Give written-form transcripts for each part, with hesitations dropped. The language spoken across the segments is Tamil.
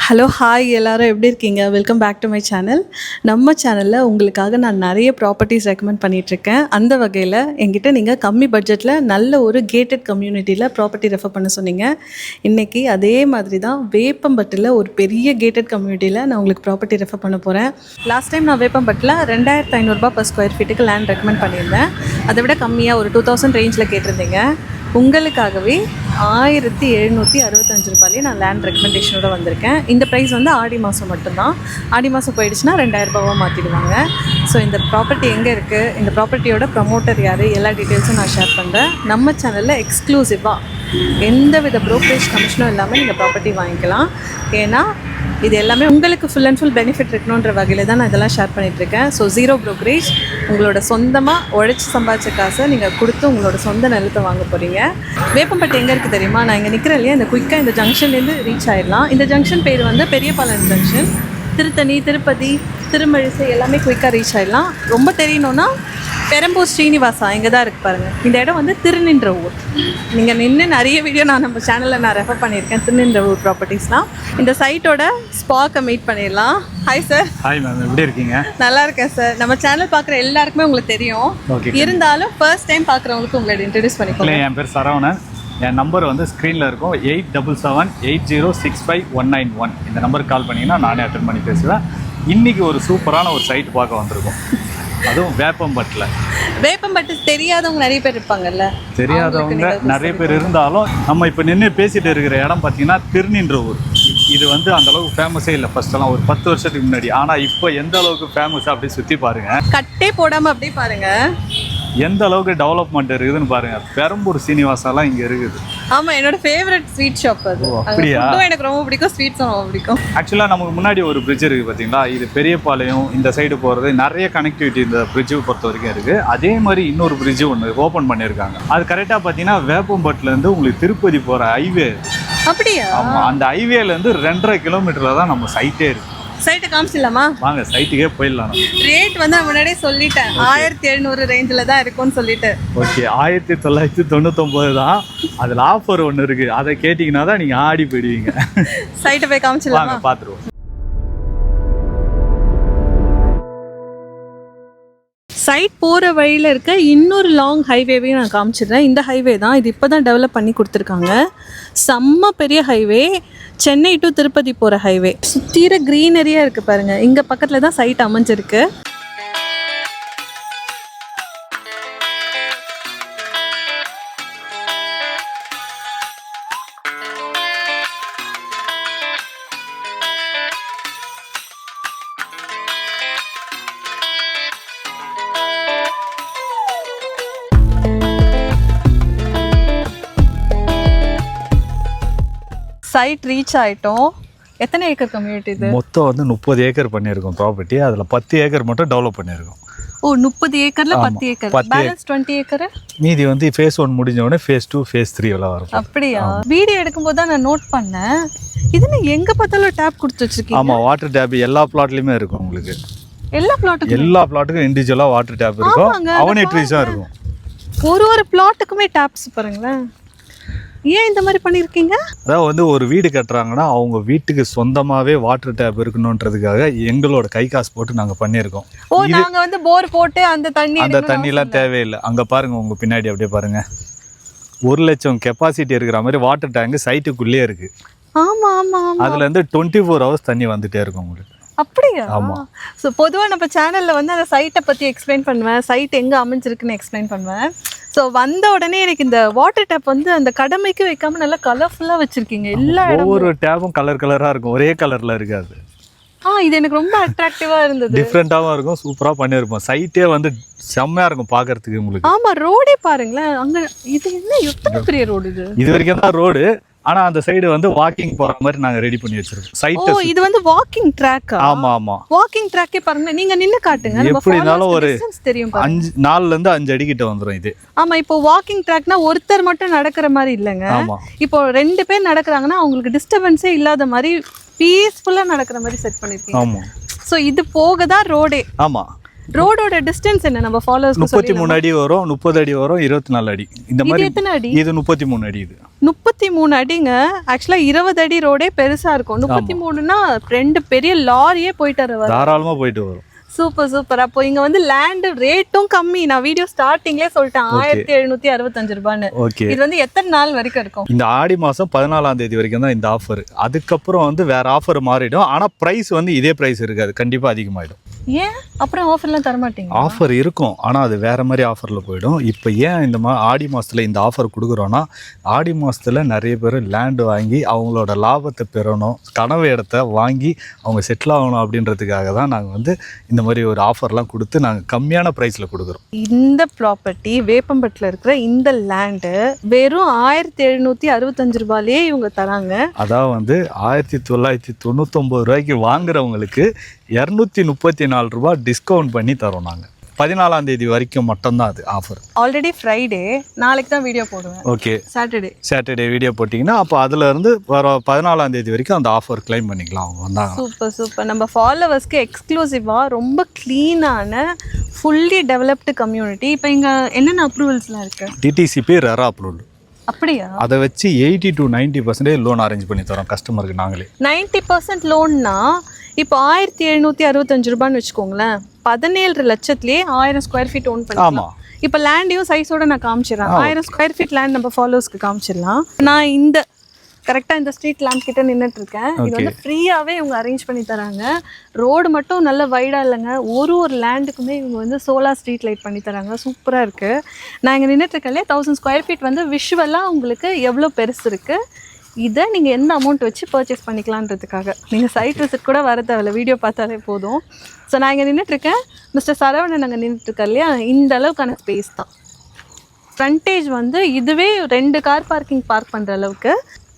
ஹலோ ஹாய் எல்லாரும் எப்படி இருக்கீங்க? Welcome back to my channel. நம்ம சேனலில் உங்களுக்காக நான் நிறைய ப்ராப்பர்ட்டிஸ் ரெக்கமெண்ட் பண்ணிகிட்ருக்கேன். அந்த வகையில் என்கிட்ட நீங்கள் கம்மி பட்ஜெட்டில் நல்ல ஒரு கேட்டட் கம்யூனிட்டியில் ப்ராப்பர்ட்டி ரெஃபர் பண்ண சொன்னீங்க. இன்றைக்கி அதே மாதிரி தான் வேப்பம்பட்டில் ஒரு பெரிய கேட்டட் கம்யூனிட்டியில் நான் உங்களுக்கு ப்ராப்பர்ட்டி ரெஃபர் பண்ண போகிறேன். லாஸ்ட் டைம் நான் வேப்பம்பட்டில் 2500 per ஸ்கொயர் ஃபீட்டுக்கு லேண்ட் ரெக்கமெண்ட் பண்ணியிருந்தேன். அதை விட கம்மியாக ஒரு 2000 ரேஞ்சில் கேட்டிருந்தீங்க. உங்களுக்காகவே 1765 ரூபாயிலே நான் லேண்ட் ரெக்கமெண்டேஷனோட வந்திருக்கேன். இந்த ப்ரைஸ் வந்து ஆடி மாதம் மட்டும்தான். ஆடி மாதம் போயிடுச்சுன்னா 2000 ரூபாவாக மாற்றிடுவாங்க. ஸோ இந்த ப்ராப்பர்ட்டி எங்கே இருக்குது, இந்த ப்ராப்பர்ட்டியோட ப்ரமோட்டர் யார், எல்லா டீட்டெயில்ஸும் நான் ஷேர் பண்ணுறேன். நம்ம சேனலில் எக்ஸ்க்ளூசிவாக எந்த வித ப்ரோக்கரேஜ் கமிஷனும் இல்லாமல் நீங்கள் ப்ராப்பர்ட்டி வாங்கிக்கலாம். ஏன்னா இது எல்லாமே உங்களுக்கு ஃபுல் அண்ட் ஃபுல் பெனிஃபிட் இருக்கணுன்ற வகையில் தான் நான் இதெல்லாம் ஷேர் பண்ணிகிட்ருக்கேன். ஸோ ஜீரோ ப்ரோக்கரேஜ், உங்களோட சொந்தமாக உழைச்சி சம்பாதிச்ச காசை நீங்கள் கொடுத்து உங்களோட சொந்த நிலத்தை வாங்க போகிறீங்க. வேப்பம்பட்டி எங்கே இருக்குது தெரியுமா? நான் இங்கே நிற்கிறேன் இல்லையா, இந்த குயிக்காக இந்த ஜங்ஷன்லேருந்து ரீச் ஆகிடலாம். இந்த ஜங்ஷன் பேர் வந்து பெரியபாளையம் ஜங்ஷன். திருத்தணி, திருப்பதி, திருமழிசை எல்லாமே குயிக்காக ரீச் ஆகிடலாம். ரொம்ப தெரியணுன்னா பெரம்பூர் ஸ்ரீனிவாசா இங்கே தான் இருக்குது பாருங்கள். இந்த இடம் வந்து திருநின்ற ஊர். நீங்கள் நின்று நிறைய வீடியோ நம்ம சேனலில் நான் ரெஃபர் பண்ணியிருக்கேன். திருநின்ற ஊர் ப்ராப்பர்ட்டிஸ்லாம். இந்த சைட்டோட ஸ்பாக்கை மீட் பண்ணிடலாம். Hi sir. ஹாய் மேம், எப்படி இருக்கீங்க? நல்லா இருக்கேன் சார். நம்ம சேனல் பார்க்குற எல்லாருக்குமே உங்களுக்கு தெரியும். இருந்தாலும் ஃபர்ஸ்ட் டைம் பார்க்குறவங்களுக்கு உங்களை இன்ட்ரடியூஸ் பண்ணிக்கோங்க. என் பேர் சரவணன். என் நம்பர் வந்து ஸ்க்ரீனில் இருக்கும். 8778065191. இந்த நம்பருக்கு கால் பண்ணிங்கன்னா நானே அட்டன் பண்ணி பேசுவேன். இன்றைக்கி ஒரு சூப்பரான ஒரு சைட் பார்க்க வந்திருக்கோம். அதுவும் வேப்பம்பட்டு தெரியாதவங்க நிறைய பேர் இருப்பாங்கல்ல. தெரியாதவங்க நிறைய பேர் இருந்தாலும் நம்ம இப்போ நின்று பேசிகிட்டு இருக்கிற இடம் பார்த்தீங்கன்னா திருநின்ற ஊர். இது வந்து அந்த அளவுக்கு ஃபேமஸே இல்லை ஃபர்ஸ்டெல்லாம், ஒரு 10 வருஷத்துக்கு முன்னாடி. ஆனால் இப்போ எந்த அளவுக்கு ஃபேமஸ் அப்படியே சுற்றி பாருங்கள். கட்டே போடாமல் அப்படியே பாருங்கள் எந்த அளவுக்கு டெவலப்மெண்ட் இருக்குதுன்னு பாருங்க. பெரம்பூர் சீனிவாசாலாம் இங்கே இருக்குது. ஆமாம், என்னோட ஃபேவரட் ஸ்வீட் ஷாப் அது. அப்படியா? எனக்கு ரொம்ப பிடிக்கும், ஸ்வீட்ஸும் ரொம்ப பிடிக்கும். ஆக்சுவலாக நமக்கு முன்னாடி ஒரு பிரிட்ஜ் இருக்குது பார்த்தீங்களா, இது பெரியபாளையம் இந்த சைடு போகிறது. நிறைய கனெக்டிவிட்டி இந்த பிரிட்ஜை பொறுத்த வரைக்கும் இருக்குது. அதே மாதிரி இன்னொரு பிரிட்ஜு ஒன்று ஓப்பன் பண்ணியிருக்காங்க. அது கரெக்டாக பார்த்தீங்கன்னா வேப்பம்பட்டிலேருந்து உங்களுக்கு திருப்பதி போகிற ஹைவே. அப்படியா? ஆமாம், அந்த ஹைவேலேருந்து 2.5 கிலோமீட்டரில் தான் நம்ம சைட்டே இருக்குது. சைட்டை காமிச்சிடலாமா? வாங்க சைட்டுக்கே போயிடலாம். ரேட் வந்து நான் முன்னாடியே சொல்லிட்டேன், 1700 ரேஞ்சில் தான் இருக்கும்னு சொல்லிட்டு. ஓகே, 1999 தான். அதில் ஆஃபர் ஒன்று இருக்குது, அதை கேட்டிங்கன்னா தான் நீங்கள் ஆடி போயிடுவீங்க. சைட்டை போய் காமிச்சிடலாமா? பார்த்துருவோம். சைட் போகிற வழியில் இருக்க இன்னொரு லாங் ஹைவேவையும் நான் காமிச்சிடுறேன். இந்த ஹைவே தான், இது இப்போ தான் டெவலப் பண்ணி கொடுத்துருக்காங்க. செம்ம பெரிய ஹைவே, சென்னை டு திருப்பதி போகிற ஹைவே. சுற்றிர க்ரீனரியாக இருக்குது பாருங்கள். இங்கே பக்கத்தில் தான் சைட் அமைஞ்சிருக்கு. சைட் ரீச் ஆகிட்டோம். எத்தனை ஏக்கர் கம்யூனிட்டி இது? மொத்தம் வந்து 30 ஏக்கர் பண்ணியிருக்கோம் ப்ராப்பர்ட்டி. அதில் 10 ஏக்கர் மட்டும் டெவலப் பண்ணியிருக்கோம். ஓ, 30 ஏக்கரில் 10 ஏக்கர், பேலன்ஸ் 20 ஏக்கர். மீதி வந்து ஃபேஸ் 1 முடிஞ்ச உடனே ஃபேஸ் 2 ஃபேஸ் 3 எல்லாம் வரும். அப்படியா? வீடியோ எடுக்கும்போது தான் நான் நோட் பண்ணேன். இதுன்னு எங்கே பார்த்தாலும் டேப் கொடுத்து வச்சிருக்கீங்க. ஆமாம், வாட்டர் டேப் எல்லா பிளாட்லையுமே இருக்கும் உங்களுக்கு. எல்லா பிளாட்டுக்கும் இண்டிவிஜுவலாக வாட்டர் டேப் இருக்கும். அவனேட்ரிஸாக இருக்கும். ஒரு பிளாட்டுக்குமே டேப்ஸ் பாருங்களேன். ஏன் இந்த மாதிரி பண்ணியிருக்கீங்க? அதாவது வந்து ஒரு வீடு கட்டுறாங்கன்னா அவங்க வீட்டுக்கு சொந்தமாகவே வாட்டர் டேப் இருக்கணுன்றதுக்காக எங்களோட கை காசு போட்டு நாங்கள் பண்ணியிருக்கோம். ஓ, நாங்கள் வந்து போர் போட்டு அந்த தண்ணிலாம் தேவையில்லை. அங்கே பாருங்கள், உங்கள் பின்னாடி அப்படியே பாருங்கள், 1 லட்சம் கெப்பாசிட்டி இருக்கிற மாதிரி வாட்டர் டேங்க் சைட்டுக்குள்ளேயே இருக்குது. ஆமாம் ஆமாம், அதுலேருந்து 24 ஹவர்ஸ் தண்ணி வந்துகிட்டே இருக்கும் உங்களுக்கு. அப்படியா? ஆமாம். ஸோ பொதுவாக நம்ம சேனலில் வந்து அந்த சைட்டை பற்றி எக்ஸ்பிளைன் பண்ணுவேன், சைட் எங்கே அமைஞ்சிருக்குன்னு எக்ஸ்பிளைன் பண்ணுவேன். ஸோ வந்த உடனே எனக்கு இந்த வாட்டர் டேப் வந்து அந்த கடமைக்கு வைக்காமல் நல்லா கலர்ஃபுல்லாக வச்சுருக்கீங்க. எல்லா ஒவ்வொரு டேப்பும் கலராக இருக்கும், ஒரே கலரில் இருக்காது. இது எனக்கு ரொம்ப அட்ராக்டிவாக இருந்தது. டிஃப்ரெண்ட்டாகவும் இருக்கும், சூப்பராக பண்ணியிருப்போம். சைட்டே வந்து செம்மையாக இருக்கும் பார்க்கறதுக்கு உங்களுக்கு. ஆமாம், ரோடே பாருங்களேன். அங்கே இது என்ன எத்தனை பெரிய ரோடு இது? இது வரைக்கும் தான் ரோடு. ஆனால் அந்த சைடு வந்து வாக்கிங் போகிற மாதிரி நாங்கள் ரெடி பண்ணி வச்சிருக்கோம். சைட் இது வந்து வாக்கிங் ட்ராக். ஆமாம், வாக்கிங் ட்ராக்கே பாருங்க. நீங்கள் நின்று காட்டுங்க, எப்படி இருந்தாலும் ஒரு தெரியும். 4லேருந்து 5 அடி கிட்ட வந்துடும் இது. ஆமாம், இப்போ வாக்கிங் ட்ராக்னா ஒருத்தர் மட்டும் நடக்கிற மாதிரி இல்லைங்க. இப்போ 2 பேர் நடக்கிறாங்கன்னா அவங்களுக்கு டிஸ்டர்பன்ஸே இல்லாத மாதிரி பீஸ்ஃபுல்லாக நடக்கிற மாதிரி செட் பண்ணியிருக்கீங்க. ஆமாம். ஸோ இது போக தான் ரோடே. ஆமாம், ரோடோட டிஸ்டன்ஸ் என்ன நம்ம ஃபாலோவர்ஸ்க்கு 33 அடி வரும், 30 அடி வரும், 24 அடி. இந்த இது மாதிரி எத்தனை அடி? இது 33 அடி. இது 33 அடிங்க. ஆக்சுவலா 20 அடி ரோடே பெருசா இருக்கும். 33னா 2 பெரிய லாரியே போயிட்டு வர தாராளமா போயிட்டு வரும். Super super. அப்போ இங்க வந்து லேண்ட் ரேட்டும் கம்மி. நான் வீடியோ ஸ்டார்டிங்லயே சொல்லிட்டேன் 1765 ரூபான்னு. இது வந்து எத்தனை நாள் வரைக்கும் இருக்கும்? இந்த ஆடி மாசம் 14ஆம் தேதி வரைக்கும் தான் இந்த ஆஃபர். அதுக்கப்புறம் வந்து வேற ஆஃபர் மாறிடும். ஆனா பிரைஸ் வந்து இதே பிரைஸ் இருக்காது, கண்டிப்பா அதிகமாயிடும். ஏன் அப்புறம் ஆஃபர்லாம் தர மாட்டீங்க? ஆஃபர் இருக்கும், ஆனால் அது வேறு மாதிரி ஆஃபரில் போயிடும். இப்போ ஏன் இந்த ஆடி மாதத்தில் இந்த ஆஃபர் கொடுக்குறோன்னா, ஆடி மாதத்தில் நிறைய பேர் லேண்டு வாங்கி அவங்களோட லாபத்தை பெறணும், கனவு இடத்த வாங்கி அவங்க செட்டில் ஆகணும் அப்படின்றதுக்காக தான் நாங்கள் வந்து இந்த மாதிரி ஒரு ஆஃபர்லாம் கொடுத்து நாங்கள் கம்மியான ப்ரைஸில் கொடுக்குறோம். இந்த ப்ராப்பர்ட்டி வேப்பம்பட்டில் இருக்கிற இந்த லேண்டு வெறும் 1765 ரூபாயிலே இவங்க தராங்க. அதாவது வந்து 1999 ரூபாய்க்கு வாங்குறவங்களுக்கு 234 ரூபா டிஸ்கவுண்ட் பண்ணி தரோம் நாங்கள். 14ஆம் தேதி வரைக்கும் மட்டும்தான் அது ஆஃபர். ஆல்ரெடி ஃப்ரைடே, நாளைக்கு தான் வீடியோ போடுவேன். ஓகே, சாட்டர்டே வீடியோ போட்டிங்கன்னா அப்போ அதுலேருந்து வர 14ஆம் தேதி வரைக்கும் அந்த ஆஃபர் கிளைம் பண்ணிக்கலாம். அவங்க வந்தாங்க. Super super. நம்ம ஃபாலோவர்ஸ்க்கு எக்ஸ்க்ளூசிவாக ரொம்ப க்ளீனான ஃபுல்லி டெவலப்டு கம்யூனிட்டி. இப்போ இங்கே என்னென்ன அப்ரூவல்ஸ்லாம் இருக்குது? DTCP RERA approval. அப்படியா? அதை வச்சு 80 to 90% லோன் அரேஞ்ச் பண்ணி தரோம் கஸ்டமருக்கு நாங்களே. 90% லோன்னா இப்போ 1765 ரூபான்னு வச்சுக்கோங்களேன், 17 லட்சத்துலேயே 1000 ஸ்கொயர் ஃபீட் ஓன் பண்ணலாம். இப்போ லேண்டையும் சைஸோட நான் காமிச்சிடறேன். 1000 ஸ்கொயர் ஃபீட் லேண்ட் நம்ம ஃபாலோவர்ஸ்க்கு காமிச்சிடலாம். நான் இந்த கரெக்டாக இந்த ஸ்ட்ரீட் லேம்ப் கிட்ட நின்றுட்டு இருக்கேன். இது வந்து ஃப்ரீயாகவே இவங்க அரேஞ்ச் பண்ணி தராங்க. ரோடு மட்டும் நல்ல வைடாக இல்லைங்க, ஒரு லேண்டுக்குமே இவங்க வந்து சோலார் ஸ்ட்ரீட் லைட் பண்ணி தராங்க. சூப்பராக இருக்குது. நான் இங்கே நின்றுட்டுருக்கேன். 1000 ஸ்கொயர் ஃபீட் வந்து விஷுவலாக உங்களுக்கு எவ்வளோ பெருசு இருக்குது, இதை நீங்கள் எந்த அமௌண்ட் வச்சு பர்ச்சேஸ் பண்ணிக்கலான்றதுக்காக நீங்கள் சைட் விசிட் கூட வர தேவையில்ல, வீடியோ பார்த்தாலே போதும். ஸோ நான் இங்கே நின்றுட்டுருக்கேன். மிஸ்டர் சரவணன் அங்கே நின்றுட்டுருக்கா இல்லையா, இந்த அளவுக்கான ஸ்பேஸ் தான். ஃப்ரண்டேஜ் வந்து இதுவே 2 கார் பார்க்கிங் பார்க் பண்ணுற அளவுக்கு.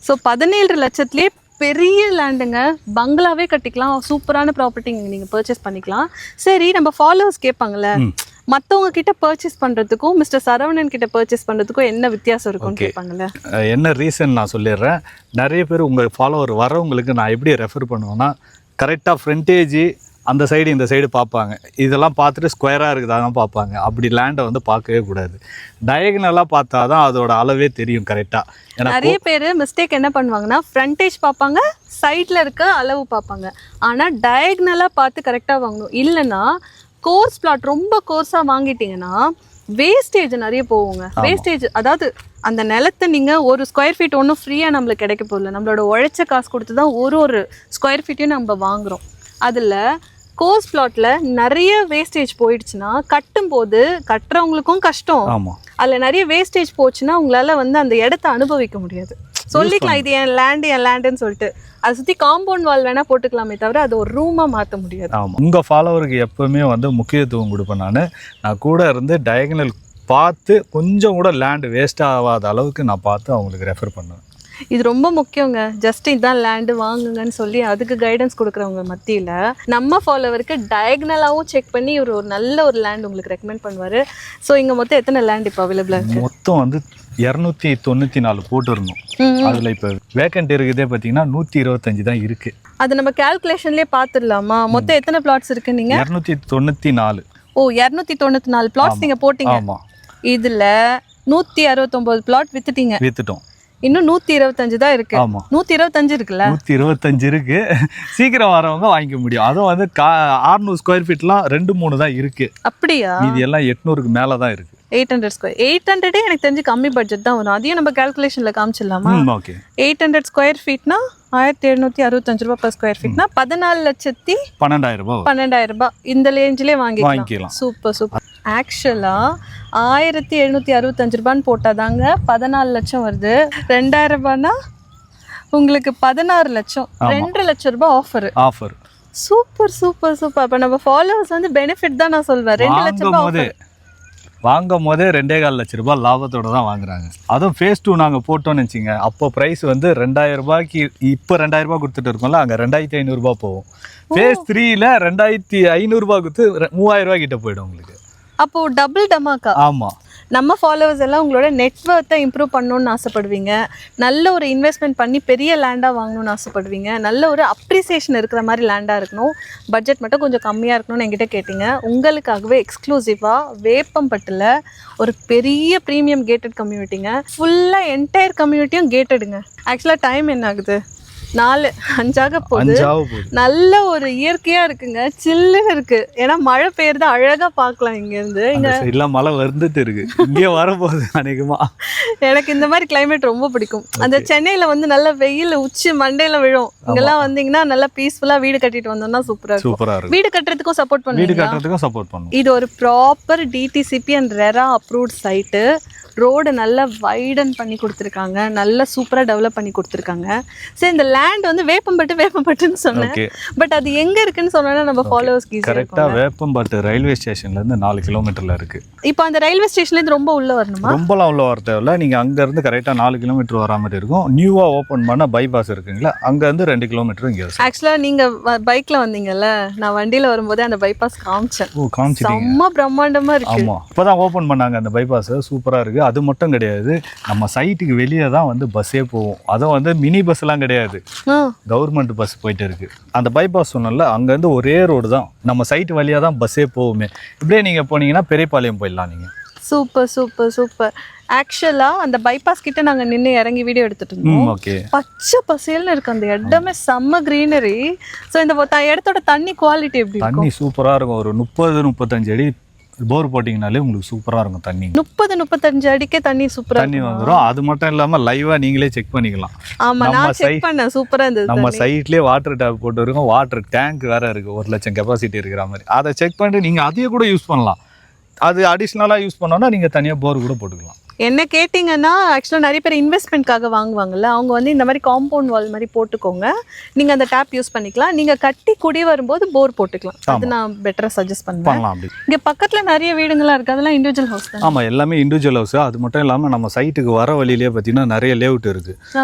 ஸோ 17 லட்சத்துலேயே பெரிய லேண்டுங்க, பங்களாவே கட்டிக்கலாம். சூப்பரான ப்ராப்பர்ட்டி நீங்கள் பர்ச்சேஸ் பண்ணிக்கலாம். சரி, நம்ம ஃபாலோவர்ஸ் கேட்பாங்கள்ல, மற்றவங்க கிட்ட பர்ச்சேஸ் பண்ணுறதுக்கும் மிஸ்டர் சரவணன் கிட்ட பர்ச்சேஸ் பண்ணுறதுக்கும் என்ன வித்தியாசம் இருக்கும்னு கேட்பாங்கல்ல. என்ன ரீசன் நான் சொல்லிடுறேன். நிறைய பேர் உங்கள் ஃபாலோவர் வரவங்களுக்கு நான் எப்படி ரெஃபர் பண்ணுவேன்னா, கரெக்டாக ஃப்ரண்டேஜ் அந்த சைடு இந்த சைடு பார்ப்பாங்க. இதெல்லாம் பார்த்துட்டு ஸ்கொயராக இருக்குதா தான் பார்ப்பாங்க. அப்படி லேண்டை வந்து பார்க்கவே கூடாது. டயகனலாக பார்த்தா தான் அதோட அளவே தெரியும் கரெக்டாக. நிறைய பேர் மிஸ்டேக் என்ன பண்ணுவாங்கன்னா, ஃப்ரண்டேஜ் பார்ப்பாங்க, சைடில் இருக்க அளவு பார்ப்பாங்க. ஆனால் டயகனலாக பார்த்து கரெக்டாக வாங்கணும். இல்லைன்னா கோர்ஸ் பிளாட் ரொம்ப கோர்ஸாக வாங்கிட்டீங்கன்னா வேஸ்டேஜ் நிறைய போகுங்க. வேஸ்டேஜ் அதாவது அந்த நிலத்தை நீங்கள் ஒரு ஸ்கொயர் ஃபீட் ஒன்றும் ஃப்ரீயாக நம்மளுக்கு கிடைக்க போகல. நம்மளோட உழைச்ச காசு கொடுத்து தான் ஒரு ஸ்கொயர் ஃபீட்டையும் நம்ம வாங்குகிறோம். அதில் கோர்ஸ் பிளாட்டில் நிறைய வேஸ்டேஜ் போயிடுச்சுன்னா கட்டும்போது கட்டுறவங்களுக்கும் கஷ்டம். அதில் நிறைய வேஸ்டேஜ் போச்சுன்னா உங்களால் வந்து அந்த இடத்த அனுபவிக்க முடியாது. சொல்லிக்கலாம் இது என் லேண்டுன்னு சொல்லிட்டு, அதை சுற்றி காம்பவுண்ட் வால் வேணால் போட்டுக்கலாமே தவிர அது ஒரு ரூமாக மாற்ற முடியாது. ஆமாம், உங்கள் ஃபாலோவருக்கு எப்போவுமே வந்து முக்கியத்துவம் கொடுப்பேன். நான் கூட இருந்து டயகனல் பார்த்து கொஞ்சம் கூட லேண்டு வேஸ்ட் ஆகாத அளவுக்கு நான் பார்த்து அவங்களுக்கு ரெஃபர் பண்ணுவேன். இது ரொம்ப முக்கியங்க. ஜஸ்ட் இதுதான் லேண்டு வாங்குங்கன்னு சொல்லி அதுக்கு கைடன்ஸ் கொடுக்குறவங்க மத்தியில் நம்ம ஃபாலோவருக்கு டயகனலாகவும் செக் பண்ணி ஒரு நல்ல ஒரு லேண்ட் உங்களுக்கு ரெக்கமெண்ட் பண்ணுவார். ஸோ இங்கே மொத்தம் எத்தனை லேண்ட் இப்போ அவைலபிளாக இருக்குது? மொத்தம் வந்து 294 போட்டுருந்தோம். அதில் இப்போ வேக்கண்ட் இருக்குதே பார்த்தீங்கன்னா 125 தான் இருக்குது. அது நம்ம கேல்குலேஷன்லேயே பார்த்துடலாமா? மொத்தம் எத்தனை பிளாட்ஸ் இருக்குது? நீங்கள் 294. ஓ, 294 பிளாட்ஸ் நீங்கள் போட்டிங்க. ஆமாம். இதில் 169 பிளாட் வித்துட்டோம். இன்னும் 125 தான் இருக்கு. 125 இருக்குல்ல? 125 இருக்கு. சீக்கிரம் வரவங்க வாங்கிக்க முடியும். அதுவும் வந்து 600 ஸ்கொயர் ஃபீட்லாம் 2-3 தான் இருக்கு. அப்படியா? இது எல்லாம் 800க்கு மேல தான் இருக்கு. 800 ஸ்கொயர் 800 எனக்கு தெரிஞ்சு கம்மி பட்ஜெட் தான் வரும். அதையும் நம்ம கால்குலேஷன்ல காமிச்சிடலாமா? ஓகே. 800 ஸ்கொயர் ஃபீட்னா 1765 ரூபாய் per ஸ்கொயர் ஃபீட்னா 14,12,000 ரூபாய் இந்த ரேஞ்சிலே வாங்கிக்கலாம். சூப்பர். ஆக்சுவலாக 1765 ரூபான்னு போட்டாதாங்க 14 லட்சம் வருது. 2000 ரூபாய்னா உங்களுக்கு 16 லட்சம். 2 லட்சம் ரூபாய் ஆஃபர். சூப்பர். அப்போ நம்ம ஃபாலோவர்ஸ் வந்து பெனிஃபிட் தான் நான் சொல்வேன். 2 லட்சம் ரூபாய் வாங்கும் போதே 2.25 லட்சம் ரூபாய் லாபத்தோட தான் வாங்குறாங்க. அதுவும் ஃபேஸ் 2 நாங்கள் போட்டோம்னு வச்சுங்க, அப்போ ப்ரைஸ் வந்து 2000 ரூபாய்க்கு இப்போ 2000 ரூபாய் கொடுத்துட்டு இருக்கோம்ல, அங்கே 2500 ரூபாய் போகும். ஃபேஸ் 3ல 2500 ரூபாய் கொடுத்து 3000 ரூபாய் கிட்ட போயிடும் உங்களுக்கு. அப்போ டபுள் டமாக்கா. ஆமா, நம்ம ஃபாலோவர்ஸ் எல்லாம் உங்களோட நெட்வொர்த்தை இம்ப்ரூவ் பண்ணணும்னு ஆசைப்படுவீங்க, நல்ல ஒரு இன்வெஸ்ட்மெண்ட் பண்ணி பெரிய லேண்டாக வாங்கணும்னு ஆசைப்படுவீங்க, நல்ல ஒரு அப்ரிசியேஷன் இருக்கிற மாதிரி லேண்டாக இருக்கணும், பட்ஜெட் மட்டும் கொஞ்சம் கம்மியாக இருக்கணும்னு என்கிட்ட கேட்டிங்க. உங்களுக்காகவே எக்ஸ்க்ளூசிவாக வேப்பம்பட்டில் ஒரு பெரிய ப்ரீமியம் கேட்டட் கம்யூனிட்டிங்க. ஃபுல்லாக என்டையர் கம்யூனிட்டியும் கேட்டடுங்க. ஆக்சுவலாக டைம் என்ன ஆகுது, 4-5 போகுது. நல்ல ஒரு இயற்கையா இருக்குங்க, சில்லுன்னு இருக்கு. ஏன்னா மழை பெய்யறது அழகா பார்க்கலாம் இங்க இருந்து. இங்க இல்ல மழை வந்துட்டு இருக்கு, இங்கே வரப்போகுது அநேகமா. எனக்கு இந்த மாதிரி கிளைமேட் ரொம்ப பிடிக்கும். அந்த சென்னையில வந்து நல்ல வெயில் உச்சி மண்டையில விழும், இங்கெல்லாம் வந்தீங்கன்னா நல்லா பீஸ்ஃபுல்லா வீடு கட்டிட்டு வந்தோம்னா சூப்பரா இருக்கும். வீடு கட்டுறதுக்கும் சப்போர்ட் பண்ணுவீங்க. இது ஒரு proper DTCP and RERA approved site. Road நல்லா வைடன் பண்ணி கொடுத்துருக்காங்க, நல்லா சூப்பராக டெவலப் பண்ணி கொடுத்துருக்காங்க. சரி, இந்த லேண்ட் வந்து வேப்பம்பட்டுன்னு சொன்னேன், பட் அது எங்கே இருக்குன்னு சொன்னா நம்ம ஃபாலோவர்ஸ்க்கு கரெக்டாக வேப்பம்பட்டு ரயில்வே ஸ்டேஷன்லேருந்து 4 கிலோமீட்டரில் இருக்குது. இப்போ அந்த ரயில்வே ஸ்டேஷன்லேருந்து ரொம்ப உள்ளே வரணுமா? ரொம்பலாம் உள்ள வர தேவையில்ல, நீங்கள் அங்கேருந்து கரெக்டாக 4 கிலோமீட்டர் வர மாதிரி இருக்கும். நியூவாக ஓப்பன் பண்ண பைபாஸ் இருக்குங்களா, அங்கேருந்து 2 கிலோமீட்டர் இங்கே. ஆக்சுவலாக நீங்கள் பைக்கில் வந்தீங்கல்ல, நான் வண்டியில் வரும்போதே அந்த பைபாஸ் காமிச்சேன். செம்ம பிரம்மாண்டமாக இருக்கு. ஆமாம், இப்போ தான் ஓப்பன் பண்ணாங்க அந்த பைபாஸ், சூப்பராக இருக்குது. அது மட்டும் கிடையாது, நம்ம சைட்டுக்கு வெளியே தான் வந்து பஸ்ஸே போகும். அதுவும் வந்து மினி பஸ்லாம் கிடையாது, கவர்மெண்ட் பஸ் போயிட்டு இருக்கு. அந்த பைபாஸ் சொன்னல, அங்கேருந்து ஒரே ரோடு தான், நம்ம சைட்டு வழியாக தான் பஸ்ஸே போகுமே. இப்படியே நீங்கள் போனீங்கன்னா பெரியபாளையம் போயிடலாம் நீங்கள். Super super super. ஆக்சுவலாக அந்த பைபாஸ் கிட்ட நாங்கள் நின்று இறங்கி வீடியோ எடுத்துட்டு இருந்தோம். பச்சை பசேல்னு இருக்கு அந்த இடமே, செம்ம கிரீனரி. ஸோ இந்த இடத்தோட தண்ணி குவாலிட்டி எப்படி? தண்ணி சூப்பராக இருக்கும். ஒரு 30-35 அடி போர் போட்டிங்கனாலே உங்களுக்கு சூப்பராக இருக்கும் தண்ணி. 30-35 அடிக்கே தண்ணி சூப்பராக தண்ணி வந்துடும். அது மட்டும் இல்லாமல் லைவாக நீங்களே செக் பண்ணிக்கலாம். ஆமாம், நான் செக் பண்ணேன், சூப்பராக இருந்தது. நம்ம சைட்லேயே வாட்டர் டேப் போட்டு இருக்கோம், வாட்டர் டேங்க் வேறு இருக்குது, 1 லட்சம் கெப்பாசிட்டி இருக்கிற மாதிரி. அதை செக் பண்ணிட்டு நீங்கள் அதையே கூட யூஸ் பண்ணலாம். அது அடிஷ்னலாக யூஸ் பண்ணோன்னா நீங்கள் தனியாக போர் கூட போட்டுக்கலாம். என்ன கேட்டிங்கன்னா, ஆக்சுவலாக நிறைய பேர் இன்வெஸ்ட்மெண்ட்காக வாங்குவாங்கல்ல, அவங்க வந்து இந்த மாதிரி காம்பவுண்ட் வால் மாதிரி போட்டுக்கோங்க, நீங்கள் அந்த டேப் யூஸ் பண்ணிக்கலாம். நீங்கள் கட்டி குடி வரும்போது போர் போட்டுக்கலாம். அது நான் பெட்டராக சஜஸ்ட் பண்ணுவேன். இங்கே பக்கத்தில் நிறைய வீடுங்களாம் இருக்குது, அதெல்லாம் இண்டிவிஜுவல் ஹவுஸ் தான். ஆமாம், எல்லாமே இண்டிவிஜுவல் ஹவுஸ். அது மட்டும் இல்லாமல் நம்ம சைட்டுக்கு வர வழியிலே பார்த்தீங்கன்னா நிறைய லேஅவுட் இருக்குது.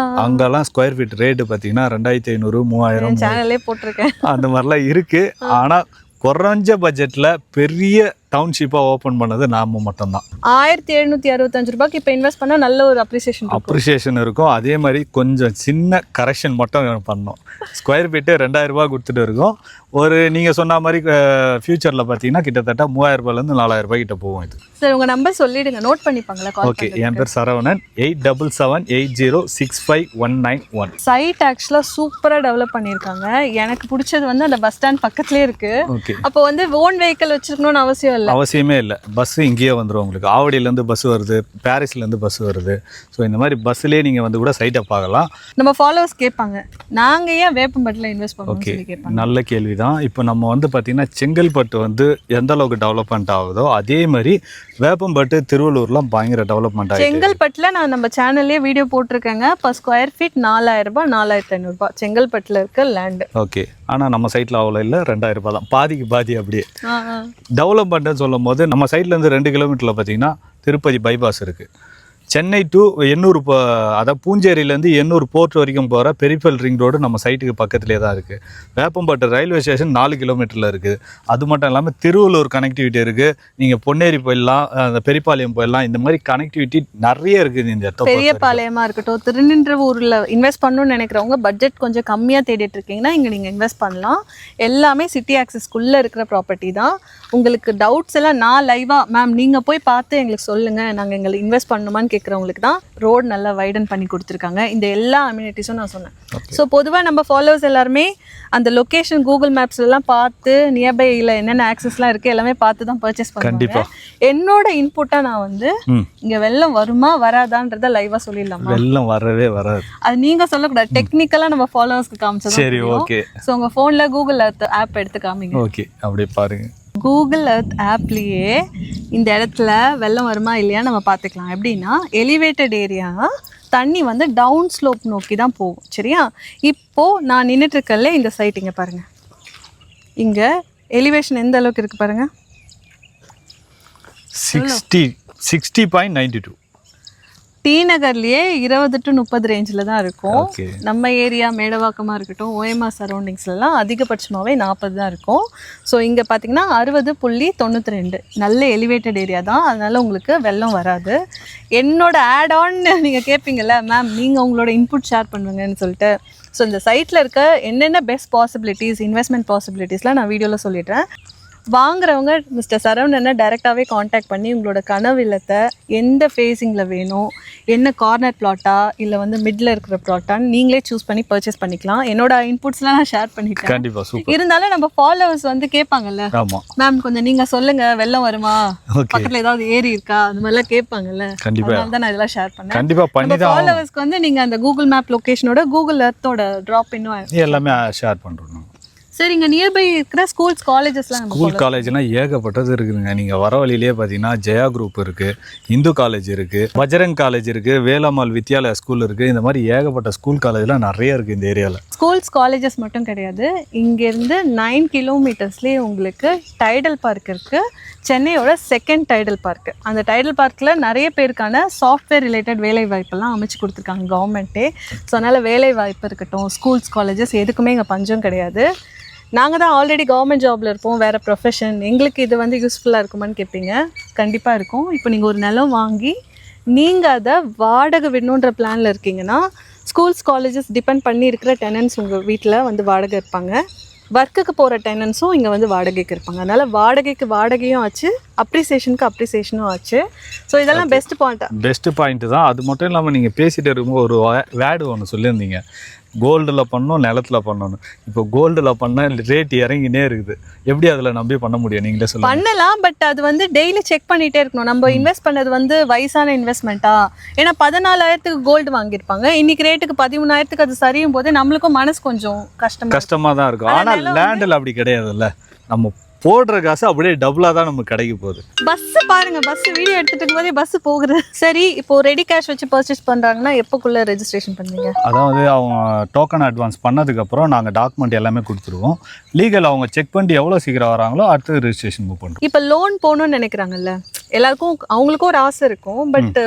அங்கெல்லாம் ஸ்கொயர் ஃபீட் ரேட்டு பார்த்தீங்கன்னா 2500, 3000 சேனலே போட்டிருக்கேன், அந்த மாதிரிலாம் இருக்குது. ஆனால் குறைஞ்ச பட்ஜெட்டில் பெரிய டவுன்ஷிப்பாக ஓப்பன் பண்ணது நாம மட்டும்தான். 1765 ரூபாய்க்கு இப்போ இன்வெஸ்ட் பண்ணால் நல்ல ஒரு அப்ரிசியேஷன் இருக்கும். அதே மாதிரி கொஞ்சம் சின்ன கரெக்ஷன் மட்டும் பண்ணோம். ஸ்கொயர் ஃபீட்டு 2000 ரூபா கொடுத்துட்டு இருக்கோம். ஒரு நீங்கள் சொன்ன மாதிரி ஃபியூச்சரில் பார்த்தீங்கன்னா கிட்டத்தட்ட 3000 ரூபாயிலேருந்து 4000 ரூபாய் கிட்ட போகும். இது சார் உங்கள் நம்பர் சொல்லிடுங்க, நோட் பண்ணிப்பாங்களா? ஓகே, என் பேர் சரவணன். 8778065191. சைட் ஆக்சுவலாக சூப்பராக டெவலப் பண்ணியிருக்காங்க. எனக்கு பிடிச்சது வந்து அந்த பஸ் ஸ்டாண்ட் பக்கத்துலேயே இருக்குது. ஓகே, அப்போ வந்து ஓன் வெஹிக்கிள் வச்சுருக்கணும்னு அவசியமே இல்லை. பஸ்ஸு இங்கேயே வந்துடும் உங்களுக்கு. ஆவடியிலேருந்து பஸ் வருது, பாரிஸ்லேருந்து பஸ் வருது. ஸோ இந்த மாதிரி பஸ்ஸுலேயே நீங்கள் வந்து கூட சைட்டை பார்க்கலாம். நம்ம ஃபாலோவர்ஸ் கேட்பாங்க, நாங்கள் ஏன் வேப்பம்பட்டில் இன்வெஸ்ட் பண்ணுவோம்? ஓகே, நல்ல கேள்வி தான். இப்போ நம்ம வந்து பார்த்திங்கன்னா செங்கல்பட்டு வந்து எந்த அளவுக்கு டெவலப்மெண்ட் ஆகுதோ அதே மாதிரி வேப்பம்பட்டு, திருவள்ளூர்லாம் பயங்கர டெவலப்மெண்ட் ஆகுது. செங்கல்பட்டில் நான் நம்ம சேனல்லே வீடியோ போட்டிருக்கேங்க. இப்போ ஸ்கொயர் ஃபீட் 4000 ரூபாய், 4500 ரூபாய் செங்கல்பட்டில் இருக்க லேண்டு. ஓகே, ஆனால் நம்ம சைட்டில் அவ்வளோ இல்லை, 2000 ரூபாய் தான். பாதிக்கு பாதி அப்படியே டெவலப்மெண்ட்னு சொல்லும் போது நம்ம சைட்லேருந்து 2 கிலோமீட்டரில் பார்த்தீங்கன்னா திருப்பதி பைபாஸ் இருக்குது. சென்னை டு எண்ணூர், அதாவது பூஞ்சேரியிலேருந்து எண்ணூர் போர்ட் வரைக்கும் போகிற பெரிஃபல் ரிங் ரோடு நம்ம சைட்டுக்கு பக்கத்துலேயே தான் இருக்குது. வேப்பம்பட்டு ரயில்வே ஸ்டேஷன் 4 கிலோமீட்டரில் இருக்குது. அது மட்டும் இல்லாமல் திருவள்ளூர் கனெக்டிவிட்டி இருக்குது. நீங்கள் பொன்னேரி போயிடலாம், அந்த பெரியபாளையம் போயிடலாம். இந்த மாதிரி கனெக்டிவிட்டி நிறைய இருக்குது இந்த இடத்துல. பெரியபாளையமாக இருக்கட்டும், திருநின்றவூரில் இன்வெஸ்ட் பண்ணணும்னு நினைக்கிறவங்க பட்ஜெட் கொஞ்சம் கம்மியாக தேடிட்டு இருக்கீங்கன்னா இங்கே நீங்கள் இன்வெஸ்ட் பண்ணலாம். எல்லாமே சிட்டி ஆக்சஸ்க்குள்ளே இருக்கிற ப்ராப்பர்ட்டி தான். உங்களுக்கு டவுட்ஸ் எல்லாம் நான் லைவாக, மேம் நீங்கள் போய் பார்த்து எங்களுக்கு சொல்லுங்கள், நாங்கள் எங்களுக்கு இன்வெஸ்ட் பண்ணணுமான்னு கேட்குறவங்களுக்கு தான் ரோடு நல்லா வைடன் பண்ணி கொடுத்துருக்காங்க. இந்த எல்லா அம்யூனிட்டிஸும் நான் சொன்னேன். ஸோ பொதுவாக நம்ம ஃபாலோவர்ஸ் எல்லாருமே அந்த லொக்கேஷன் கூகுள் மேப்ஸ்லாம் பார்த்து நியர்பையில் என்னென்ன ஆக்சஸ்லாம் இருக்குது எல்லாமே பார்த்து தான் பர்ச்சேஸ் பண்ணுவாங்க. என்னோட இன்புட்டாக நான் வந்து இங்கே வெள்ளம் வருமா வராதான்றதை லைவாக சொல்லிடலாமா? வெள்ளம் வரவே வராது, அது நீங்கள் சொல்லக்கூடாது. டெக்னிக்கலாக நம்ம ஃபாலோவர்ஸ்க்கு காமிச்சோம். சரி, ஓகே. ஸோ உங்கள் ஃபோனில் கூகுள் ஆப் எடுத்து காமிங்க. ஓகே, அப்படியே பாருங்கள். கூகுள் எர்த் ஆப்லேயே இந்த இடத்துல வெள்ளம் வருமா இல்லையா நம்ம பார்த்துக்கலாம். எப்படின்னா எலிவேட்டட் ஏரியா, தண்ணி வந்து டவுன் ஸ்லோப் நோக்கி தான் போகும். சரியா? இப்போது நான் நின்றுட்டுருக்கல இந்த சைட் இங்கே பாருங்கள், இங்கே எலிவேஷன் எந்த அளவுக்கு இருக்குது பாருங்கள், 60.92. டி நகர்லயே 20 to 30 ரேஞ்சில் தான் இருக்கும். ஓகே. நம்ம ஏரியா மேடவாக்கமாக இருக்கட்டும், ஓஎம்ஆர் சரௌண்டிங்ஸ்லாம் அதிகபட்சமாகவே 40 தான் இருக்கும். ஸோ இங்கே பார்த்தீங்கன்னா 60.92 நல்ல எலிவேட்டட் ஏரியா தான், அதனால உங்களுக்கு வெள்ளம் வராது. என்னோட ஆட் ஆன் நீங்கள் கேட்பீங்கல்ல மேம், நீங்கள் உங்களோட இன்புட் ஷேர் பண்ணுங்கன்னு சொல்லிட்டு. ஸோ இந்த சைட்டில் இருக்க என்னென்ன பெஸ்ட் பாசிபிலிட்டிஸ், இன்வெஸ்ட்மெண்ட் பாசிபிலிட்டிஸ்லாம் நான் வீடியோவில் சொல்லிடுறேன். வாங்குறவங்க மிஸ்டர் சரவணனை டைரெக்டாகவே காண்டாக்ட் பண்ணி உங்களோட கனவு இல்லத்தை எந்த ஃபேஸிங்கில் வேணும், என்ன கார்னர் ப்ளாட்டா இல்லை வந்து மிடில் இருக்கிற ப்ளாட்டான்னு நீங்களே சூஸ் பண்ணி பர்ச்சேஸ் பண்ணிக்கலாம். என்னோட இன்புட்ஸ்லாம் நான் ஷேர் பண்ணிட்டேன். கண்டிப்பாக சூப்பர். இருந்தாலும் நம்ம ஃபாலோவர்ஸ் வந்து கேட்பாங்கல்ல, ஆமாம் மேம் கொஞ்சம் நீங்கள் சொல்லுங்கள் வெள்ளம் வருமா, பக்கத்தில் ஏதாவது ஏரி இருக்கா, அந்த மாதிரிலாம் கேட்பாங்கல்ல. கண்டிப்பாக அதனால தான் நான் இதெல்லாம் ஷேர் பண்ணேன். கண்டிப்பாக பண்ணி தான் ஃபாலோவர்ஸ்க்கு வந்து நீங்கள் அந்த கூகுள் மேப் லொக்கேஷனோட கூகுள் எர்த்தோட ட்ராப் இன்னும் எல்லாமே ஷேர் பண்ணுறோம். சரி, இங்கே நியர்பை இருக்கிற ஸ்கூல்ஸ் காலேஜஸ்லாம் ஸ்கூல் காலேஜ்னா ஏகப்பட்டது இருக்குதுங்க. நீங்கள் வர வழியிலேயே பார்த்தீங்கன்னா ஜெயா குரூப் இருக்குது, இந்து காலேஜ் இருக்குது, பஜரங் காலேஜ் இருக்குது, வேலம்மாள் வித்யாலயா ஸ்கூல் இருக்குது. இந்த மாதிரி ஏகப்பட்ட ஸ்கூல் காலேஜ்லாம் நிறைய இருக்குது இந்த ஏரியாவில். ஸ்கூல்ஸ் காலேஜஸ் மட்டும் கிடையாது, இங்கேருந்து 9 கிலோமீட்டர்ஸ்லேயே உங்களுக்கு டைடல் பார்க் இருக்குது. சென்னையோட செகண்ட் டைடல் பார்க். அந்த டைடல் பார்க்கில் நிறைய பேருக்கான சாஃப்ட்வேர் ரிலேட்டட் வேலை வாய்ப்பெல்லாம் அமைச்சு கொடுத்துருக்காங்க கவர்மெண்ட்டே. ஸோ அதனால் வேலை வாய்ப்பு இருக்கட்டும், ஸ்கூல்ஸ் காலேஜஸ் எதுக்குமே இங்கே பஞ்சம் கிடையாது. நாங்கள் தான் ஆல்ரெடி கவர்மெண்ட் ஜாபில் இருப்போம், வேறு ப்ரொஃபஷன், எங்களுக்கு இது வந்து யூஸ்ஃபுல்லாக இருக்குமான்னு கேட்பீங்க. கண்டிப்பாக இருக்கும். இப்போ நீங்கள் ஒரு நிலம் வாங்கி நீங்கள் அதை வாடகை விடணுன்ற பிளானில் இருக்கீங்கன்னா, ஸ்கூல்ஸ் காலேஜஸ் டிபெண்ட் பண்ணி இருக்கிற டெனன்ட்ஸ் உங்கள் வீட்டில் வந்து வாடகை இருப்பாங்க, ஒர்க்குக்கு போகிற டெனன்ட்ஸும் இங்கே வந்து வாடகைக்கு இருப்பாங்க. அதனால் வாடகைக்கு வாடகையும் ஆச்சு, அப்ரிசியேஷனுக்கு அப்ரிசியேஷனும் ஆச்சு. ஸோ இதெல்லாம் பெஸ்ட் பாயிண்ட் தான். அது மட்டும் இல்லாமல் நீங்கள் பேசிகிட்டு இருக்கும்போது ஒரு வேர்டு ஒன்று சொல்லியிருந்தீங்க, கோல்டில் பண்ணணும், நிலத்தில் பண்ணணும். இப்போ கோல்டில் பண்ணால் ரேட் இறங்கினே இருக்குது. எப்படி அதில் நம்பி பண்ண முடியும்? நீங்களே சொல்லுங்கள். பண்ணலாம், பட் அது வந்து டெய்லி செக் பண்ணிகிட்டே இருக்கணும். நம்ம இன்வெஸ்ட் பண்ணது வந்து வயசான இன்வெஸ்ட்மெண்ட்டா? ஏன்னா 14,000க்கு கோல்டு வாங்கியிருப்பாங்க, இன்னைக்கு ரேட்டுக்கு 13,000க்கு அது சரியும் போது நம்மளுக்கும் மனசு கொஞ்சம் கஷ்டமாக தான் இருக்கும். ஆனால் லேண்டில் அப்படி கிடையாதுல்ல, நம்ம போடுற காசு அப்படியே டபுளாக தான் நமக்கு கிடைக்க போகுது. பஸ்ஸு பாருங்க, பஸ் வீடியோ எடுத்துட்டு இருக்கும்போதே பஸ் போகுது. சரி, இப்போ ரெடி கேஷ் வச்சு பர்ச்சேஸ் பண்ணுறாங்கன்னா எப்போக்குள்ளே ரெஜிஸ்ட்ரேஷன் பண்ணுவீங்க? அதாவது அவங்க டோக்கன் அட்வான்ஸ் பண்ணதுக்கப்புறம் நாங்கள் டாக்குமெண்ட் எல்லாமே கொடுத்துருவோம். லீகல் அவங்க செக் பண்ணி எவ்வளோ சீக்கிரம் வராங்களோ அடுத்து ரெஜிஸ்ட்ரேஷன் புக் பண்ணுறோம். இப்போ லோன் போகணும்னு நினைக்கிறாங்கல்ல, எல்லாருக்கும் அவங்களுக்கும் ஒரு ஆசை இருக்கும். பட்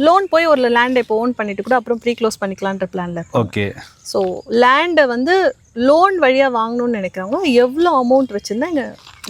லோன் போய் ஒரு லேண்டை இப்போ ஓன் பண்ணிட்டு கூட அப்புறம் ப்ரீ க்ளோஸ் பண்ணிக்கலான்ற பிளான்ல. ஓகே. ஸோ லேண்டை வந்து லோன் வழியாக வாங்கணும்னு நினைக்கிறவங்க எவ்வளோ அமௌண்ட் வச்சுருந்தா இங்கே?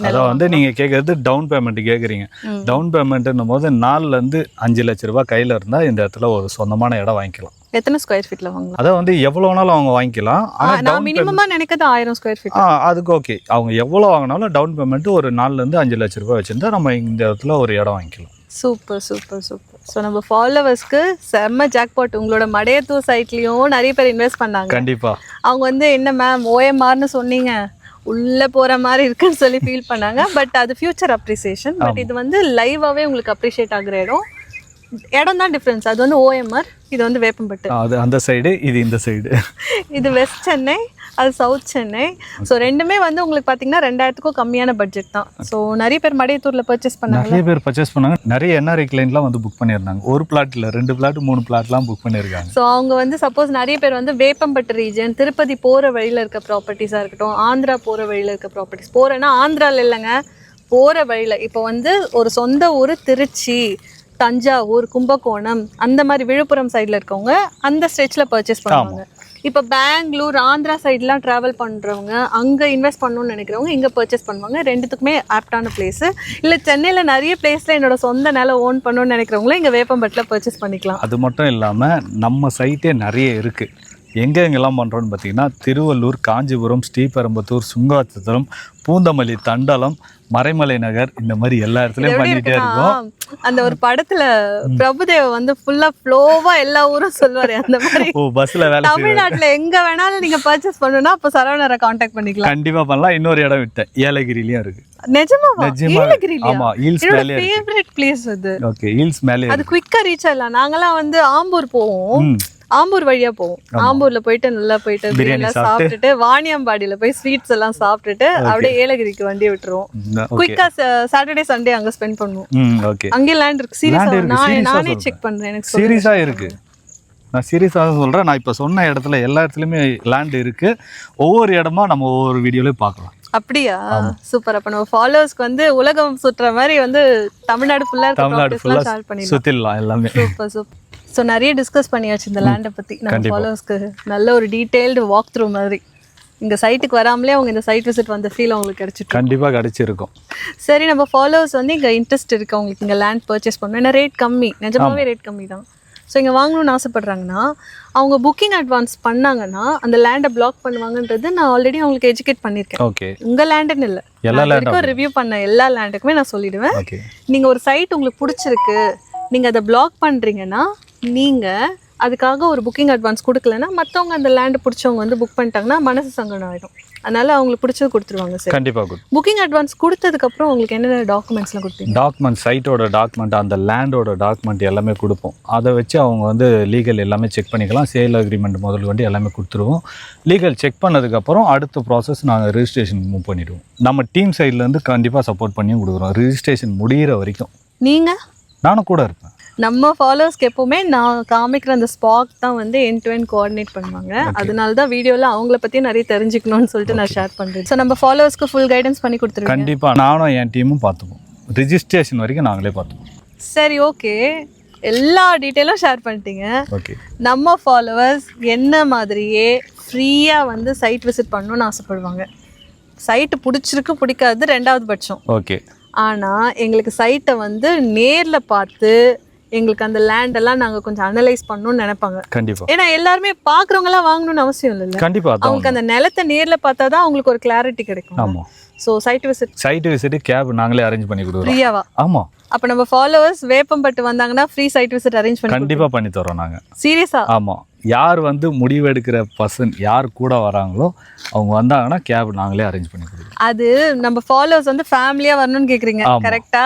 அதை வந்து நீங்கள் கேட்குறது டவுன் பேமெண்ட் கேட்குறீங்க. டவுன் பேமெண்ட்னும் போது 4-5 லட்ச ரூபா கையில் இருந்தால் இந்த இடத்துல ஒரு சொந்தமான இடம் வாங்கிக்கலாம். எத்தனை ஸ்கொயர் ஃபீட்டில் வாங்கலாம்? அதை வந்து எவ்வளோ வேணாலும் அவங்க வாங்கிக்கலாம். ஆனால் மினிமமாக நினைக்கிறது 1000 ஸ்கொயர் ஃபீட். அதுக்கு ஓகே. அவங்க எவ்வளோ வாங்கினாலும் டவுன் பேமெண்ட் ஒரு 4-5 லட்ச ரூபா வச்சுருந்தா நம்ம இந்த இடத்துல ஒரு இடம் வாங்கிக்கலாம். Super super super. ஸோ நம்ம ஃபாலோவர்ஸ்க்கு செம்ம ஜாக்பாட். உங்களோட மடையத்தூர் சைட்லேயும் நிறைய பேர் இன்வெஸ்ட் பண்ணாங்க. கண்டிப்பாக. அவங்க வந்து என்ன மேம் ஓஎம்ஆர்னு சொன்னீங்க, உள்ளே போகிற மாதிரி இருக்குன்னு சொல்லி ஃபீல் பண்ணாங்க. பட் அது ஃபியூச்சர் அப்ரிசியேஷன். பட் இது வந்து லைவாகவே உங்களுக்கு அப்ரிஷியேட் ஆகிற இடம் தான் டிஃப்ரென்ஸ். அது வந்து ஓஎம்ஆர், இது வந்து வேப்பம்பட்டு. அது அந்த சைடு, இது இந்த சைடு. இது வெஸ்ட் சென்னை, அது சவுத் சென்னை. ஸோ ரெண்டுமே வந்து உங்களுக்கு பார்த்தீங்கன்னா 2000க்கும் கம்மியான பட்ஜெட் தான். ஸோ நிறைய பேர் மடையத்தூரில் பர்ச்சேஸ் பண்ணாங்க. நிறைய பேர் பர்ச்சேஸ் பண்ணாங்க. நிறைய என்ஆர்ஐ கிளைண்ட்லாம் வந்து புக் பண்ணியிருந்தாங்க. ஒரு பிளாட் இல்லை, 2 பிளாட் 3 பிளாட்லாம் புக் பண்ணியிருக்காங்க. ஸோ அவங்க வந்து சப்போஸ் நிறைய பேர் வந்து வேப்பம்பட்டு ரீஜன், திருப்பதி போகிற வழியில் இருக்க ப்ராப்பர்ட்டிஸாக இருக்கட்டும், ஆந்திரா போகிற வழியில் இருக்க ப்ராப்பர்ட்டிஸ், போகிறேன்னா ஆந்திராவில் இல்லைங்க, போகிற வழியில். இப்போ வந்து ஒரு சொந்த ஊர் திருச்சி, தஞ்சாவூர், கும்பகோணம், அந்த மாதிரி விழுப்புரம் சைடில் இருக்கவங்க அந்த ஸ்ட்ரெச்சில் பர்ச்சேஸ் பண்ணுவாங்க. இப்போ பெங்களூர், ஆந்திரா சைட்லாம் ட்ராவல் பண்ணுறவங்க, அங்கே இன்வெஸ்ட் பண்ணணும்னு நினைக்கிறவங்க இங்கே பர்ச்சேஸ் பண்ணுவாங்க. ரெண்டுத்துக்குமே ஆப்டான பிளேஸு. இல்லை சென்னையில் நிறைய பிளேஸில் என்னோட சொந்த நிலம் ஓன் பண்ணணும்னு நினைக்கிறவங்களும் இங்கே வேப்பம்பட்டில் பர்ச்சேஸ் பண்ணிக்கலாம். அது மட்டும் இல்லாமல் நம்ம சைட்டே நிறைய இருக்குது. எங்கெங்கெல்லாம் பண்ணுறோன்னு பார்த்தீங்கன்னா திருவள்ளூர், காஞ்சிபுரம், ஸ்ரீபெரும்புத்தூர், சுங்காச்சத்திரம், பூந்தமல்லி, தண்டலம், மறைமலை நகர், இந்த மாதிரி எல்லா இடத்துலயும் பண்ணிட்டே இருக்கோம். அந்த ஒரு படத்துல பிரபுதேவ வந்து ஃபுல்லா ஃப்ளோவா எல்லா ஊரும் சொல்லுவாரு, அந்த மாதிரி பஸ்ல வேலை தமிழ்நாட்டுல எங்க வேணாலும் நீங்க பர்ச்சேஸ் பண்ணணும்னா அப்ப சரவணரை கான்டாக்ட் பண்ணிக்கலாம். கண்டிப்பா பண்ணலாம். இன்னொரு இடம் விட்டேன், ஏலகிரிலயும் இருக்கு. நிஜமாவா? ஏலகிரிலயா? ஆமா, ஹில்ஸ் மேலே இருக்கு. ஃபேவரட் பிளேஸ் அது. ஓகே, ஹில்ஸ் மேலே அது குயிக்கா ரீச் ஆகலாம். நாங்கலாம் வந்து ஆம்பூர் போவோம், ஆம்பூர் வழியா போவோம். ஆம்பூர்ல போயிட்டு நல்லா போயிட்டு பிரியாணி சாப்பிட்டுட்டு வாணியம்பாடியில போய் ஸ்வீட்ஸ் எல்லாம் சாப்பிட்டுட்டு அப்படியே ஏலகிரிக்கு வண்டியை விட்டுருவோம். குயிக்கா சாட்டர்டே சண்டே அங்க ஸ்பெண்ட் பண்ணுவோம். அங்கே லேண்ட் இருக்கு. சீரியஸா நானே செக் பண்றேன். எனக்கு சீரியஸா இருக்கு. நான் சீரியஸாக சொல்றேன். நான் இப்ப சொன்ன இடத்துல எல்லா இடத்துலயுமே லேண்ட் இருக்கு. ஒவ்வொரு இடமா நம்ம ஒவ்வொரு வீடியோலயும் பார்க்கலாம். அப்படியா? சூப்பர். அப்ப நம்ம ஃபாலோவர்ஸ்க்கு வந்து உலகம் சுற்றுற மாதிரி வந்து தமிழ்நாடு ஃபுல்லா ஷேர் பண்ணிடலாம். சுத்திடலாம் எல்லாமே. Super super. ஸோ நிறைய டிஸ்கஸ் பண்ணியாச்சு இந்த லேண்டை பற்றி நம்ம ஃபாலோவர்ஸ்க்கு நல்ல ஒரு டீட்டெயில்டு வாக் த்ரூ மாதிரி. இங்கே சைட்டுக்கு வராமலே அவங்க இந்த சைட் விசிட் வந்த ஃபீல் அவங்களுக்கு கிடைச்சிட்டு கண்டிப்பாக கிடைச்சிருக்கும். சரி, நம்ம ஃபாலோவர்ஸ் வந்து இங்கே இன்ட்ரெஸ்ட் இருக்குது அவங்களுக்கு இங்கே லேண்ட் பர்ச்சேஸ் பண்ணணும், ஏன்னா ரேட் கம்மி, நிஜமாவே ரேட் கம்மி தான். ஸோ இங்கே வாங்கணும்னு ஆசைப்பட்றாங்கன்னா அவங்க புக்கிங் அட்வான்ஸ் பண்ணாங்கன்னா அந்த லேண்டை பிளாக் பண்ணுவாங்கன்றது நான் ஆல்ரெடி அவங்களுக்கு எஜுகேட் பண்ணியிருக்கேன். ஓகே, உங்கள் லேண்டுன்னு இல்லை, எல்லா ரிவ்யூ பண்ண எல்லா லேண்டுக்குமே நான் சொல்லிடுவேன். நீங்கள் ஒரு சைட் உங்களுக்கு பிடிச்சிருக்கு, நீங்கள் அதை பிளாக் பண்ணுறீங்கன்னா நீங்கள் அதுக்காக ஒரு புக்கிங் அட்வான்ஸ் கொடுக்கலன்னா மற்றவங்க அந்த லேண்டு பிடிச்சவங்க வந்து புக் பண்ணிட்டாங்கன்னா மனசு சங்கடம் ஆகிடும். அதனால அவங்களுக்கு பிடிச்சது கொடுத்துருவாங்க. சார் கண்டிப்பாக புக்கிங் அட்வான்ஸ் கொடுத்ததுக்கப்புறம் உங்களுக்கு என்னென்ன டாக்குமெண்ட்ஸ்லாம் கொடுப்பீங்க? டாக்குமெண்ட், சைட்டோட டாக்குமெண்ட், அந்த லேண்டோட டாக்குமெண்ட் எல்லாமே கொடுப்போம். அதை வச்சு அவங்க வந்து லீகல் எல்லாமே செக் பண்ணிக்கலாம். சேல் அக்ரிமெண்ட் முதல் கொண்டு எல்லாமே கொடுத்துருவோம். லீகல் செக் பண்ணதுக்கப்புறம் அடுத்த ப்ராசஸ் நாங்கள் ரிஜிஸ்ட்ரேஷன் மூவ் பண்ணிவிடுவோம். நம்ம டீம் சைட்லேருந்து கண்டிப்பாக சப்போர்ட் பண்ணியும் கொடுக்குறோம் ரிஜிஸ்ட்ரேஷன் முடிகிற வரைக்கும். நீங்கள்? நானும் கூட இருப்பேன். நம்ம ஃபாலோவர்ஸ்க்கு எப்போவுமே நான் காமிக்கிற அந்த ஸ்பாட் தான் வந்து எண்ட் டு எண்ட் கோஆர்டினேட் பண்ணுவாங்க. அதனால தான் வீடியோவில் அவங்கள பற்றியும் நிறைய தெரிஞ்சுக்கணும்னு சொல்லிட்டு நான் ஷேர் பண்ணுறேன். ஸோ நம்ம ஃபாலோவர்ஸ்க்கு ஃபுல் கைடன்ஸ் பண்ணி கொடுத்துருவோம். கண்டிப்பாக நானும் என் டீமும் பார்த்துப்போம். ரிஜிஸ்ட்ரேஷன் வரைக்கும் நாங்களே பார்த்துப்போம். சரி, ஓகே, எல்லா டீட்டெயிலும் ஷேர் பண்ணிட்டீங்க. ஓகே, நம்ம ஃபாலோவர்ஸ் என்ன மாதிரியே ஃப்ரீயாக வந்து சைட் விசிட் பண்ணணும்னு ஆசைப்படுவாங்க. சைட்டு பிடிச்சிருக்கு பிடிக்காது ரெண்டாவது பட்சம். ஓகே, ஆனால் எங்களுக்கு சைட்டை வந்து நேரில் பார்த்து எங்களுக்கு அந்த லேண்டெல்லாம் நாங்கள் கொஞ்சம் அனலைஸ் பண்ணணும்னு நினைப்பாங்க. கண்டிப்பாக. ஏன்னா எல்லாருமே பார்க்குறவங்களாம் வாங்கணும்னு அவசியம் இல்லை. கண்டிப்பாக அவங்களுக்கு அந்த நிலத்தை நேரில் பார்த்தா தான் அவங்களுக்கு ஒரு கிளாரிட்டி கிடைக்கும். ஆமாம். ஸோ சைட் விசிட் கேப் நாங்களே அரேஞ்ச் பண்ணி கொடுக்குறோம். ஃப்ரீயாவா? ஆமாம். அப்போ நம்ம ஃபாலோவர்ஸ் வேப்பம்பட்டு வந்தாங்கன்னா ஃப்ரீ சைட் விசிட் அரேஞ்ச் பண்ணி கண்டிப்பாக பண்ணி தரோம் நாங்கள். சீரியஸா? ஆமாம். யார் வந்து முடிவெடுக்கிற பர்சன் யார் கூட வராங்களோ அவங்க வந்தாங்கன்னா கேப் நாங்களே அரேஞ்ச் பண்ணி கொடுக்குறோம். அது நம்ம ஃபாலோவர்ஸ் வந்து ஃபேமிலியாக வரணும்னு கேட்குறீங்க, கரெக்டா?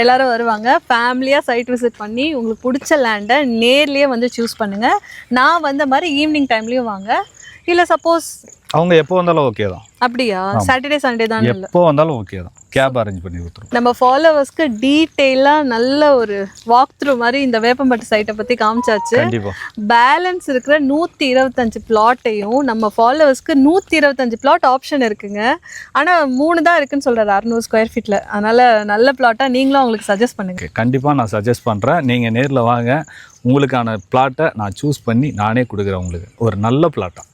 எல்லாரும் வருவாங்க ஃபேமிலியாக சைட் விசிட் பண்ணி உங்களுக்கு பிடிச்ச லேண்டை நேர்லேயே வந்து சூஸ் பண்ணுங்கள். நான் வந்த மாதிரி ஈவினிங் டைம்லேயும் வாங்க, இல்லை சப்போஸ் அவங்க எப்போ வந்தாலும் ஓகே தான். அப்படியா? சாட்டர்டே சண்டே தான்? எப்போ வந்தாலும் ஓகே தான், கேப் அரேஞ்ச் பண்ணி கொடுத்துருவோம். நம்ம ஃபாலோவர்ஸ்க்கு டீட்டெயிலாக நல்ல ஒரு வாக் த்ரூ மாதிரி இந்த வேப்பம்பட்டு சைட்டை பற்றி காமிச்சாச்சு. பேலன்ஸ் இருக்கிற 125 பிளாட்டையும் நம்ம ஃபாலோவர்ஸ்க்கு 125 பிளாட் ஆப்ஷன் இருக்குங்க. ஆனால் 3 தான் இருக்குன்னு சொல்கிறாரு 600 ஸ்கொயர் ஃபீட்டில். அதனால் நல்ல பிளாட்டாக நீங்களும் அவங்களுக்கு சஜஸ்ட் பண்ணுங்கள். கண்டிப்பாக நான் சஜஸ்ட் பண்ணுறேன். நீங்கள் நேரில் வாங்க, உங்களுக்கான பிளாட்டை நான் சூஸ் பண்ணி நானே கொடுக்குறேன் உங்களுக்கு ஒரு நல்ல பிளாட்டாக.